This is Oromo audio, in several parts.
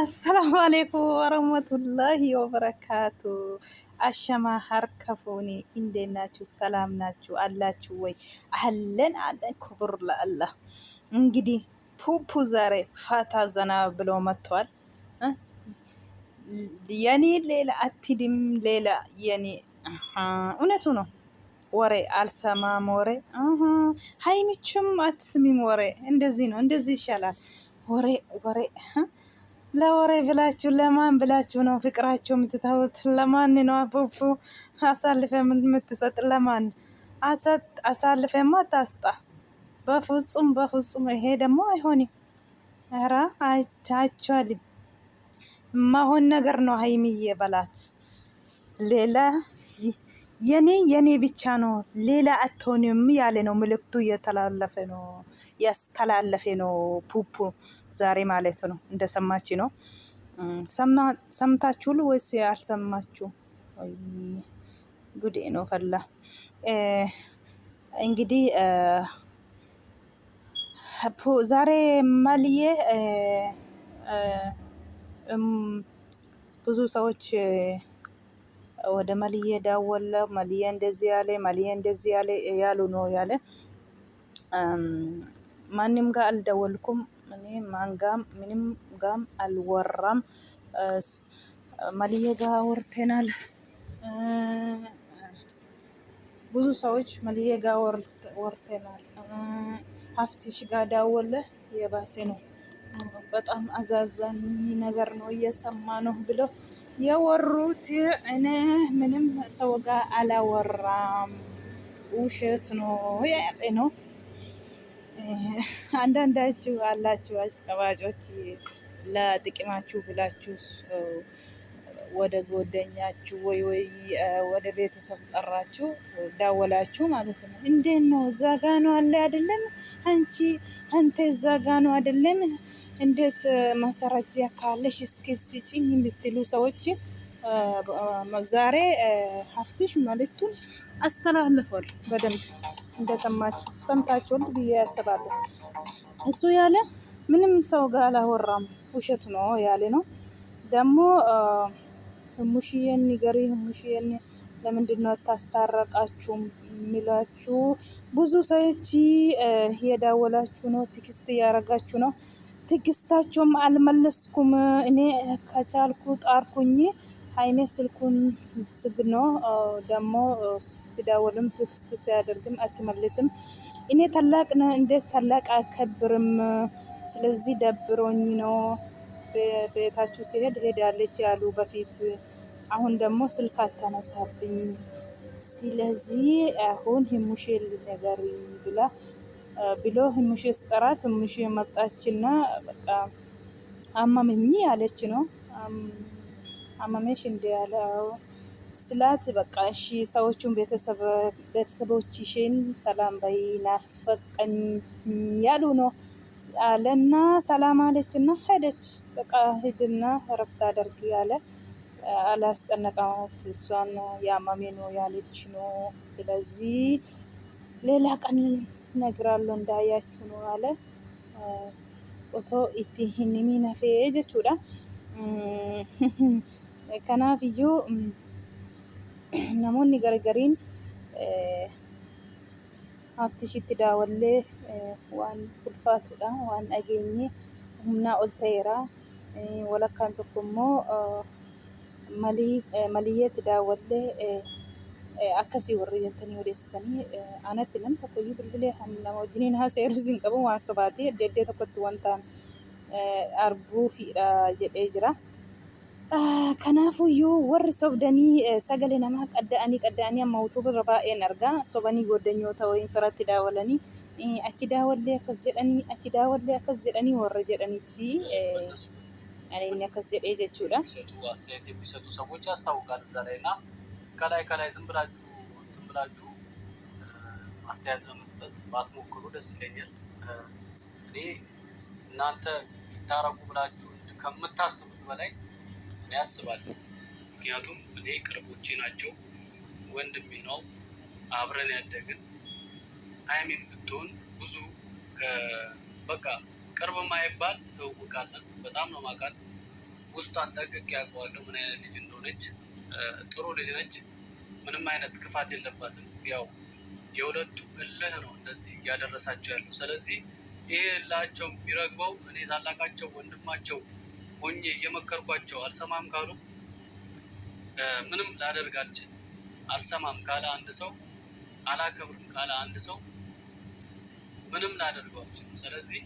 አሰላሙ አሌይኩም ወረህመቱላሂ ወበረካቱ። አሸማ ሀርከፉኒ እንዴት ናችሁ? ሰላም ናችሁ አላችሁ ወይ? አህለን አለን። ክቡር ለአላህ። እንግዲህ ፑፑ ዛሬ ፋታ ዘና ብሎ መጥቷል። የኔ ሌላ አትድም ሌላ የኔ እውነቱ ነው። ወሬ አልሰማም ወሬ ሀይሚችም አትስሚም ወሬ። እንደዚህ ነው፣ እንደዚህ ይሻላል። ወሬ ወሬ ለወሬ ብላችሁ ለማን ብላችሁ ነው ፍቅራችሁ የምትተውት? ለማን ነው ፑፑ አሳልፈ የምትሰጥ? ለማን አሳልፈማ አታስጣ። በፍጹም በፍጹም። ይሄ ደግሞ አይሆንም። ኧረ አይቻልም። ማሆን ነገር ነው። ሀይሚዬ በላት ሌላ የኔ ብቻ ነው ሌላ አትሆንም ያለ ነው ምልክቱ። ያስተላለፈ ነው ፑፑ ዛሬ ማለት ነው። እንደሰማች ነው። ሰምታችሁ ወይስ አልሰማችሁ? ጉዴ ነው ፈላ። እንግዲህ ዛሬ መልዬ ብዙ ሰዎች ወደ መልዬ ደወለ። መልዬ እንደዚህ ያለ መልዬ እንደዚህ ያለ ያሉ ነው ያለ። ማንም ጋር አልደወልኩም እኔ ማንጋም ምንም ጋም አልወራም። መልዬ ጋር ወርተናል። ብዙ ሰዎች መልዬ ጋር ወርተናል። ሀፍትሽ ጋር ደወለ። የባሰ ነው። በጣም አዛዛኝ ነገር ነው እየሰማ ነው ብለው የወሩት። እኔ ምንም ሰው ጋር አላወራም፣ ውሸት ነው ያለ ነው። አንዳንዳችሁ አላችሁ አሽቀባጮች፣ ለጥቅማችሁ ብላችሁ ወደ ጓደኛችሁ ወይ ወደ ቤተሰብ ጠራችሁ ዳወላችሁ ማለት ነው። እንዴት ነው? እዛ ጋ ነው አለ አይደለም? አንተ እዛ ጋ ነው አይደለም? እንዴት ማሰራጃ ካለሽ እስኪ ስጪኝ የምትሉ ሰዎች ዛሬ ሀፍትሽ መልዕክቱን አስተላልፏል። በደንብ እንደሰማችሁ ሰምታችኋል ብዬ ያስባለሁ። እሱ ያለ ምንም ሰው ጋር አላወራም፣ ውሸት ነው ያለ ነው። ደግሞ ሙሽዬን ንገሪ፣ ሙሽዬን ለምንድን ነው ታስታረቃችሁ የሚላችሁ ብዙ ሰዎች የዳወላችሁ ነው፣ ቴክስት እያረጋችሁ ነው። ትግስታቸውም አልመለስኩም። እኔ ከቻልኩ ጣርኩኝ። ሀይሜ ስልኩን ዝግ ነው። ደግሞ ሲዳወልም ትግስት ሲያደርግም አትመልስም። እኔ ታላቅ ነው እንዴት ታላቅ አከብርም። ስለዚህ ደብሮኝ ነው ቤታችሁ ሲሄድ ሄዳለች ያሉ በፊት። አሁን ደግሞ ስልክ አታነሳብኝ። ስለዚህ አሁን ህሙሼ ነገር ብሎ ህሙሼ ስጠራት ህሙሼ መጣችና በቃ አመመኝ ያለች ነው። አመመሽ እንደ ያለው ስላት በቃ እሺ ሰዎቹን ቤተሰቦችሽን ሰላም በይ ናፈቀኝ ያሉ ነው አለና ሰላም አለችና ሄደች። በቃ ሂድና እረፍት አደርግ ያለ አላስጨነቃት። እሷን ያመሜ ነው ያለች ነው። ስለዚህ ሌላ ቀን ነግራለሁ እንዳያችሁ ነው አለ። ኦቶ ኢቲ ሂኒሚ ነፌ ጀቹዳ ከናፍዩ namoonni gargariin haftishitti daawallee waan ulfaatudha, waan dhageenye humnaa ol ta'eera. Walakkaan tokko immoo maliyyeetti daawallee akkasii warri jettanii odeessitanii anatti nam tokkoyyuu bilbilee nama wajjiniin haaseerus hin qabu, waan sobaatee adda tokkotti wantaan arguufiidha jedhee jira. Kanaafuyyuu warri sobdanii sagalee namaa qadda'anii amma utuu birra baay'een argaa. Sobanii goddanyoota wayiin firatti daawalanii achi daawallee akkas jedhanii achi daawallee akkas jedhanii warra jedhaniit fi inni akkas jedhee jechuudha. አስተያየት የሚሰጡ ሰዎች ያስታውቃል እዛ ላይ እና ከላይ ዝም ብላችሁ አስተያየት ለመስጠት ባትሞክሩ ደስ ይለኛል። እኔ እናንተ ይታረቁ ብላችሁ ከምታስቡት በላይ ያስባለሁ። ምክንያቱም እኔ ቅርቦቼ ናቸው፣ ወንድሜ ነው፣ አብረን ያደግን። ሀይሚም ብትሆን ብዙ በቃ ቅርብ ማይባል ተውቃለን። በጣም ነው ማቃት። ውስጧን ጠንቅቄ አውቀዋለሁ ምን አይነት ልጅ እንደሆነች። ጥሩ ልጅ ነች። ምንም አይነት ክፋት የለባትም። ያው የሁለቱ እልህ ነው እንደዚህ እያደረሳቸው ያለው። ስለዚህ ይሄ እልሃቸው ቢረግበው እኔ ታላቃቸው ወንድማቸው ሆኜ እየመከርኳቸው አልሰማም ካሉ ምንም ላደርግ አልችልም። አልሰማም ካለ አንድ ሰው፣ አላከብርም ካለ አንድ ሰው ምንም ላደርገው አልችልም። ስለዚህ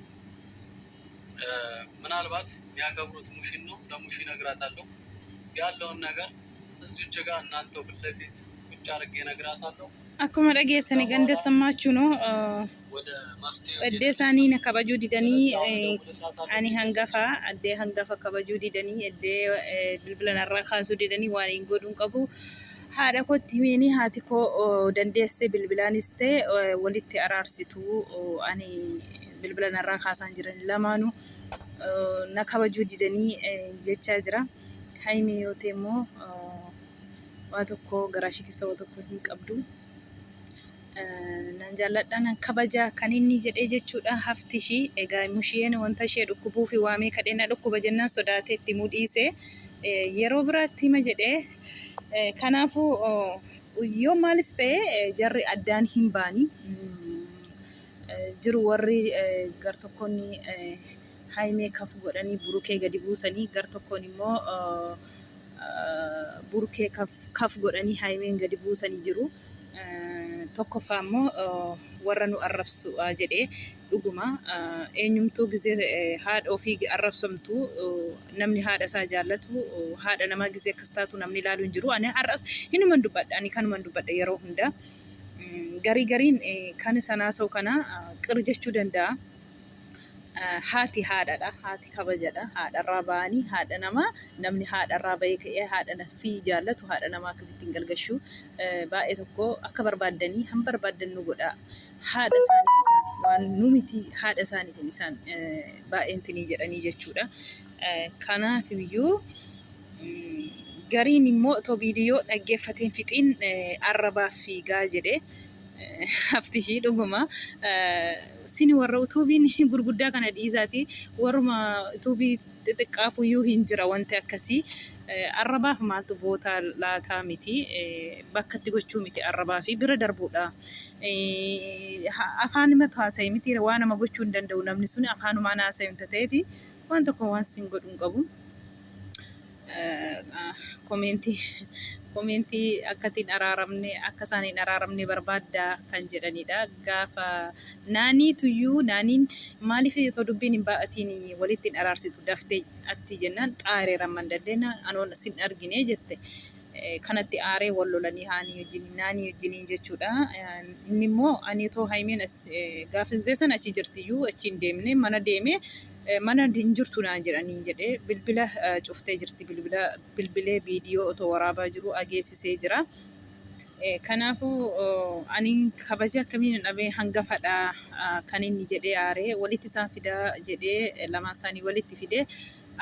ምናልባት የሚያከብሩት ሙሽን ነው። ለሙሽ እነግራታለሁ ያለውን ነገር እዚች ጋር እናንተው ፊት ለፊት ቁጭ አድርጌ እነግራታለሁ። akkuma dhageessani ganda sammaachuu no addee isaanii na kabajuu didanii ani hangafa addee hangafa kabajuu didanii addee bilbila narraa kaasuu didanii waan hin godhuun qabu. Haadha kootti himeenii haati koo dandeesse bilbilaanis ta'e walitti araarsitu ani bilbila narraa kaasaan jiran lamaanuu na kabajuu didanii jechaa jira. Haimee yoo ta'e immoo waa tokko garaa ishee keessa waa tokko hin qabdu. Nan jaalladha nan kabaja kan inni jedhee jechuudha. Hafti ishii egaa musheen wanta ishee dhukkubuu fi waamee kadheenna dhukkuba jennaan sodaatee itti mudhiise yeroo biraatti hima jedhee kanaafuu yoo maalis ta'e jarri addaan hin baani jiru warri gar tokkoonni haimee kaf godhanii burukee gadi buusanii gar tokkoon immoo burukee kaf godhanii haimeen gadi buusanii jiru. Tokkoffaa immoo warra nu arrabsu jedhee dhuguma eenyumtuu gizee haadha ofii arrabsamtu namni haadha isaa jaallatu haadha namaa gizee akkas taatu namni ilaalu hin jiru. Ani har'as hinuman dubbadha, ani kanuman dubbadha yeroo hunda. Gariin kan sanaa soo kana qir jechuu danda'a. Haati haadhaadha, haati kabajadha. Haadharraa ba'anii haadha namaa namni haadharraa bahee ka'ee haadha fi jaallatu haadha namaa akkasitti hin galgashu. Baay'ee tokko akka barbaaddanii han barbaaddan nu godha. Haadha isaanii isaan waan nu miti haadha isaanii isaan baay'een tinii jedhanii jechuudha. Kanaaf iyyuu gariin immoo otoo viidiyoo dhaggeeffateen fixiin arrabaaf fiigaa jedhee hafti ishii dhuguma sini warra utuubiin gurguddaa kana dhiisaati warruma utuubii xixiqqaafuyyuu hin jira wanti akkasii arrabaaf maaltu boota laataa miti bakkatti gochuu miti arrabaa fi bira darbuudha. Afaan himatu haasa'e miti waan nama gochuu hin danda'u namni suni afaanumaan haasa'e hin ta'ee fi waan tokko waan sin godhu hin qabu. Komentii akkatiin araaramne akka isaaniin araaramne barbaadda kan jedhanidha. Gaafa naaniituyyuu naaniin maaliif otoo dubbiin hin baa'atiin walitti hin araarsitu daftee atti jennaan xaareera man dandeenya anoon sin argine jette. Kanatti aaree wal lolanii naanii wajjiniin jechuudha. Inni immoo ani otoo haimeen gaafa gisee sana achi jirtiyyuu achi hin deemne mana deemee mana hin jirtu naan jedhanii jedhee bilbila cuftee jirti. Bilbilee viidiyoo otoo waraabaa jiru ageessisee jira. Kanaafuu ani kabaja akkamiin dhabee hangafadha kan inni jedhee aaree walitti isaan fidaa jedhee lamaan isaanii walitti fidee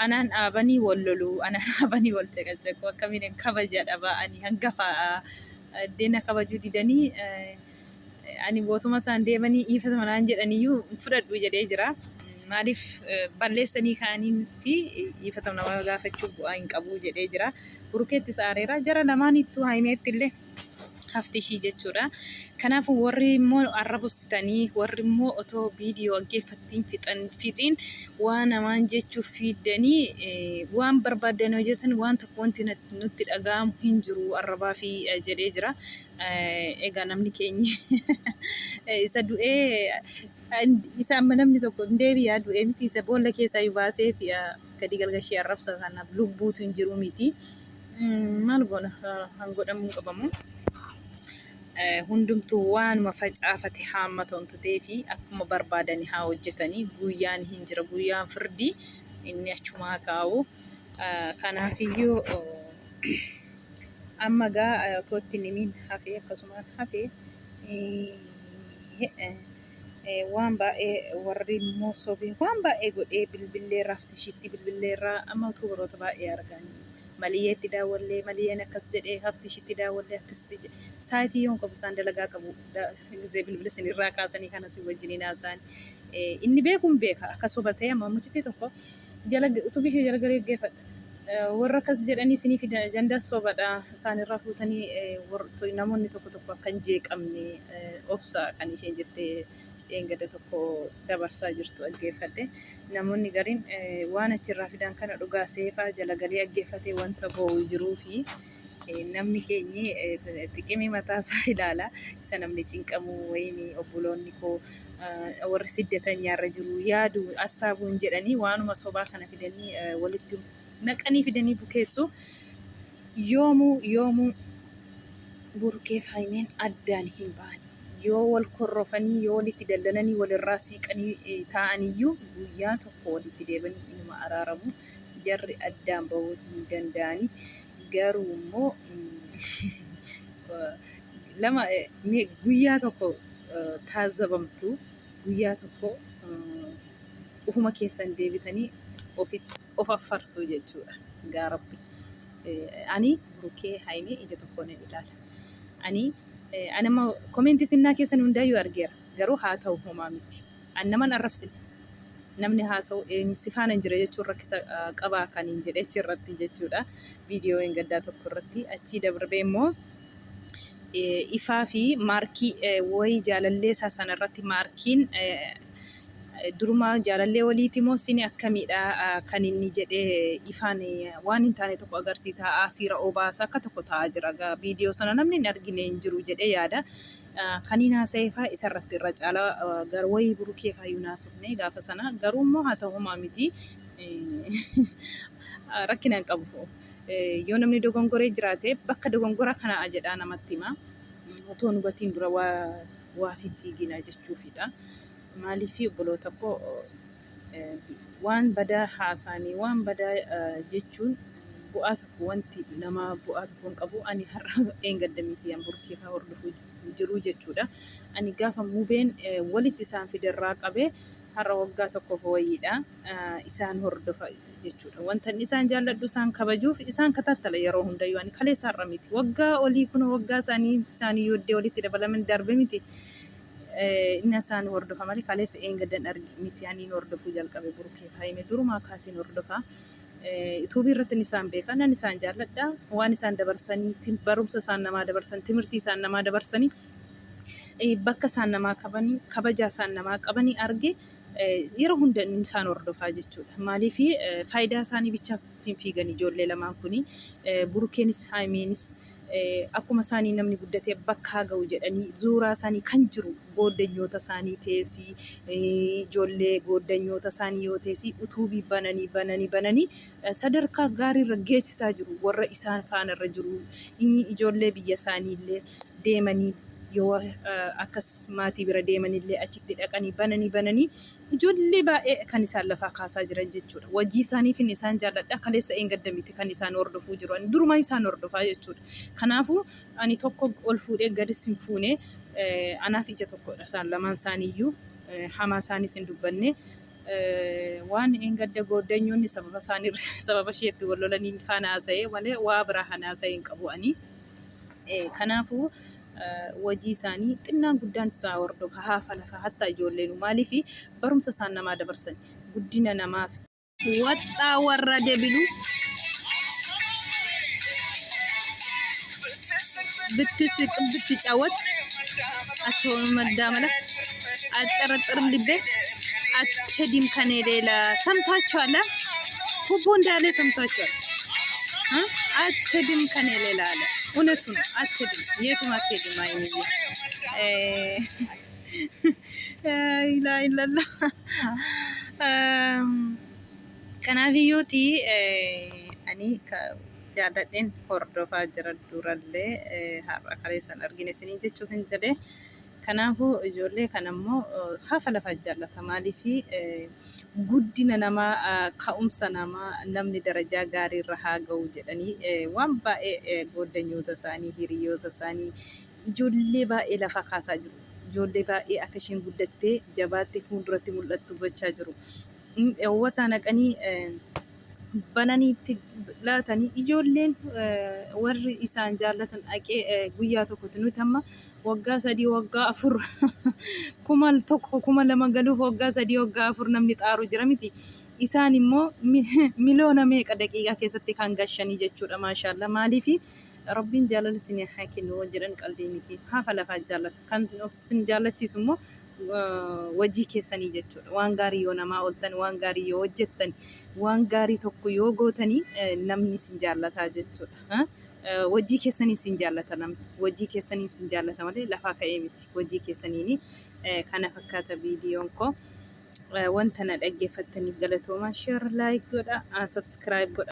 anaan dhaabanii wal lolu anaan dhaabanii wal caqacaqu akkamiin kabaja dhabaa ani hangafaa deena kabajuu didanii ani bootuma isaan deemanii dhiifata manaan jedhaniyyuu fudhadhu jedhee jira. Maaliif balleessanii kaanitti dhiifata nama gaafachuu bu'aa hin qabu jedhee jira. Burukeettis aareera jara lamaanittuu haimeetti illee hafti ishii jechuudha. Kanaafuu warri immoo arrabsitanii warri immoo otoo viidiyoo dhaggeeffattiin fixiin waan namaan jechuuf fiddanii waan barbaadan hojjetan waan tokko wanti nutti dhaga'amu hin jiru arrabaa fi jedhee jira. Egaa namni keenya isa du'ee isa amma namni tokko hin deebi'aa du'ee miti isa boolla keessaa baaseeti gadi galgashee arrabsa kanaaf lubbuutu hin jiru miti. Maal goona han godhamuu qabamu. Hundumtuu waanuma facaafate haamma ta'ee fi akkuma barbaadanii haa hojjetanii guyyaan hin jira guyyaan firdii inni achumaa taa'u. Kanaafiyyuu amma gaa otootti nimiin hafee akkasumaan hafee waan baay'ee warri immoo sobee waan baay'ee godhee bilbilee rafti ishiitti bilbileerraa amma utuu baroota baay'ee arganii. Maliyyeetti daawwallee maliyyeen akkas jedhee hafti ishiitti daawwallee akkasitti saayitii yoon qabu isaan dalagaa qabu gizee bilbila isinirraa kaasanii kana si wajjiniin haasa'an inni beekuun beeka akka soba ta'e amma mucitii tokko utuu bishee jala galee geeffadha warra akkas jedhanii isinii fidan janda sobadha isaanirraa fuutanii namoonni tokko tokko akka hin jeeqamne obsa kan isheen jettee eengada tokko dabarsaa jirtu dhaggeeffadhe. Namoonni gariin waan achirraa fidan kana dhugaa seefaa jala galee dhaggeeffatee wanta bo'u jiruu fi namni keenyi xiqqimii mataasaa ilaala. Isa namni cinqamu wayini obboloonni koo warri siddatan nyaarra jiru yaadu assaabuun jedhanii waanuma sobaa kana fidanii walitti naqanii fidanii bukeessu. Yoomuu burkeef haymeen addaan hin ba'ani. Yoo wal korrofanii yoo walitti dallananii walirraa siiqanii ta'aniyyuu guyyaa tokko walitti deebanii inuma araaramu. Jarri addaan ba'uu hin danda'ani. Garuu immoo guyyaa tokko taazabamtu, guyyaa tokko ufuma keessan deebitanii of affartu jechuudha. Gaarabbi ani burkee haymee ija tokkoon ilaala. Ani nama komentii sinnaa keessan hundaayyuu argeera. Garuu haa ta'u homaa miti. Ani naman arrabsine. Namni haasa'u si faana hin jira jechuun rakkisa qabaa kan hin jedhe achirratti jechuudha. Viidiyoo hin gaddaa tokko irratti achii darbee immoo ifaa fi maarkii wayii jaalallee isaa sanarratti maarkiin durumaa jaalallee waliiti moo sini akkamiidha kan inni jedhee ifaan waan hin taane tokko agarsiisa. Asiira obaasa akka tokko ta'aa jira. Viidiyoo sana namni hin argine hin jiru jedhee yaada. Kaniin haasa'eefaa isarratti irra caalaa garwayii burukeefaa yuun haasofne gaafa sana garuu immoo haa ta'u homaa miti rakkina hin qabu. Yoo namni dogongoree jiraate bakka dogongoraa kanaa jedhaa namatti hima. Otoo nu gatiin dura waa fiigina jechuufidha. Maaliif obboloota koo waan badaa haasa'anii waan badaa jechuun bu'aa tokko wanti nama bu'aa tokko hin qabu. Ani har'a eengadda miti yan burkeefaa hordofuu jiru jechuudha. Ani gaafa mubeen walitti isaan fiderraa qabee har'a waggaa tokkoof wayiidha isaan hordofa jechuudha. Wanta isaan jaalladhu isaan kabajuuf isaan katattala yeroo hundayyuu ani kaleessa har'a miti. Waggaa olii kun waggaa isaanii yooddee walitti dabalaman darbe miti. Inni isaan hordofa malee kaleessa eengaddan argi miti ani hordofuu jalqabe burkeefaa haymee durumaa kaasiin hordofa. Yuutuubii irratti isaan beekan nan isaan jaalladha. Waan isaan dabarsanii barumsa isaan namaa dabarsan timirtii isaan namaa dabarsanii bakka isaan namaa qabanii kabajaa isaan namaa qabanii arge yeroo hunda isaan hordofaa jechuudha. Maaliif faayidaa isaanii bicha fiigan ijoollee lamaan kuni burkeenis haymeenis akkuma isaanii namni guddatee bakka haa ga'u jedhanii suuraa isaanii kan jiru gooddanyoota isaanii teessii ijoollee gooddanyoota isaanii yoo teessii utuubii bananii sadarkaa gaariirra geessisaa jiru. Warra isaan faanarra jiru ijoollee biyya isaanii illee deemanii yoo akkas maatii bira deemanillee achitti dhaqanii bananii ijoollee baay'ee kan isaan lafaa kaasaa jiran jechuudha. Wajjii isaaniif isaan jaalladha. Kaleessa eengadda miti kan isaan hordofuu jiru. Ani durumaa isaan hordofaa jechuudha. Kanaafuu ani tokko ol fuudhee gadis hin fuune anaaf ija tokkodha. Isaan lamaan isaaniiyyuu hamaa isaanis hin dubbanne. Waan eengadda gooddanyoonni sababa isheetti wal lolanii faana haasa'ee malee waa biraa kan haasa'ee hin qabu ani. Kanaafuu wajjii isaanii xinnaan guddaan isaa hordofa haafa lafa hatta ijoolleen maaliif barumsa isaan namaa dabarsan guddina namaaf waxxaa warra debilu ብትስቅ ብትጫወት አትሆኑ መዳመለ አጠረጥርም ልቤ አትሄድም ከኔ ሌላ ሰምታችኋል። ሁቡ እንዳለ ሰምታችኋል። አትሄድም ከኔ ሌላ አለ። እውነቱ ነው። አትሄድም፣ የትም አትሄድም። አይንዬ ኢላኢላላ ከናብዮቲ አኒ jaalladheen hordofaa jira durallee har'a kaleessan argine isiniin jechuuf hin jedhe. Kanaafuu ijoollee kanammoo hafa lafa jaallata. Maaliif guddina namaa ka'umsa namaa namni darajaa gaariirra haa ga'u jedhanii waan baay'ee gooddanyoota isaanii hiriyoota isaanii ijoollee baay'ee lafa kaasaa jiru. Ijoollee baay'ee akka isheen guddattee jabaattee fuulduratti mul'attu gochaa jiru. Hawwaasa naqanii bananiitti laatanii ijoolleen warri isaan jaallatan dhaqee guyyaa tokkotti nuti amma waggaa 3 waggaa 4 kuma 1 kuma 2 galuuf waggaa 3 waggaa 4 namni xaaru jira miti. isaan immoo miliyoona meeqa daqiiqaa keessatti kan gashanii jechuudha maashaallah. Maaliifi rabbiin jaalala isinii haa kennu waan jedhan qalbii miti hafa lafaa jaallata. Kan of isin jaallachiisu immoo wajii keessanii jechuudha. Waan gaarii yoo namaa ooltan, waan gaarii yoo hojjettan, waan gaarii tokko yoo gootanii namni isin jaallataa jechuudha. Wajii keessanii isin jaallata namni. Wajii keessanii isin jaallata malee lafaa ka'ee miti. Wajii keessaniini kana fakkaata viidiyoon koo. Wanta na dhaggeeffattaniif galatoomaa. Share, like godha, subscribe godha.